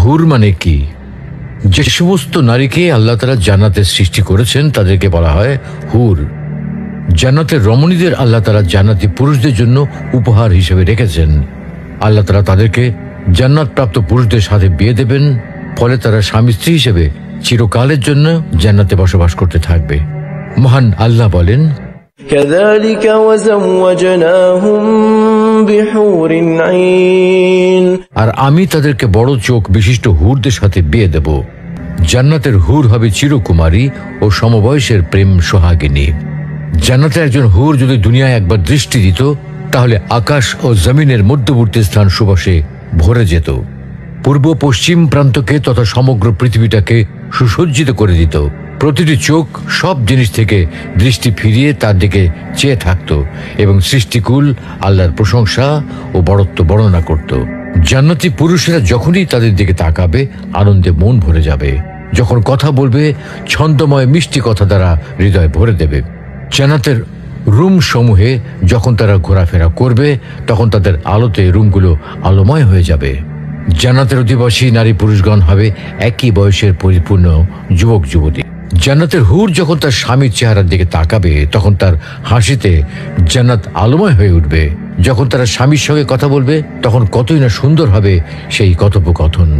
হুর মানে কি? যে সমস্ত নারীকে আল্লাহ তাআলা জান্নাতে সৃষ্টি করেছেন তাদেরকে বলা হয় হুর। জান্নাতের রমণীদের আল্লাহ তাআলা জান্নাতি পুরুষদের জন্য উপহার হিসেবে রেখেছেন। আল্লাহ তাআলা তাদেরকে জান্নাত প্রাপ্ত পুরুষদের সাথে বিয়ে দেবেন, ফলে তারা স্বামী স্ত্রী হিসেবে চিরকালের জন্য জান্নাতে বসবাস করতে থাকবে। মহান আল্লাহ বলেন, كذلك وزوجناهم بحور عين। আর আমি তাদেরকে বড় চোখ বিশিষ্ট হুরদের সাথে বিয়ে দেব। জান্নাতের হুর হবে চিরকুমারী ও সমবয়সের প্রেম সোহাগিনী। জান্নাতের একজন হুর যদি দুনিয়ায় একবার দৃষ্টি দিত, তাহলে আকাশ ও জমিনের মধ্যবর্তী স্থান সুবাসে ভরে যেত। পূর্ব পশ্চিম প্রান্তকে তথা সমগ্র পৃথিবীটাকে সুসজ্জিত করে দিত। প্রতিটি চোখ সব জিনিস থেকে দৃষ্টি ফিরিয়ে তার দিকে চেয়ে থাকত এবং সৃষ্টিকুল আল্লাহর প্রশংসা ও বড়ত্ব বর্ণনা করত। জান্নাতি পুরুষেরা যখনই তাদের দিকে তাকাবে, আনন্দে মন ভরে যাবে। যখন কথা বলবে, ছন্দময় মিষ্টি কথা দ্বারা হৃদয় ভরে দেবে। জান্নাতের রুম সমূহে যখন তারা ঘোরাফেরা করবে, তখন তাদের আলোতে রুমগুলো আলোময় হয়ে যাবে। জান্নাতের অধিবাসী নারী পুরুষগণ হবে একই বয়সের পরিপূর্ণ যুবক যুবতী। জান্নাতের হুর যখন তার স্বামীর চেহারার দিকে তাকাবে, তখন তার হাসিতে জান্নাত আলোময় হয়ে উঠবে। যখন তারা স্বামীর সঙ্গে কথা বলবে, তখন কতই না সুন্দর হবে সেই কথোপকথন।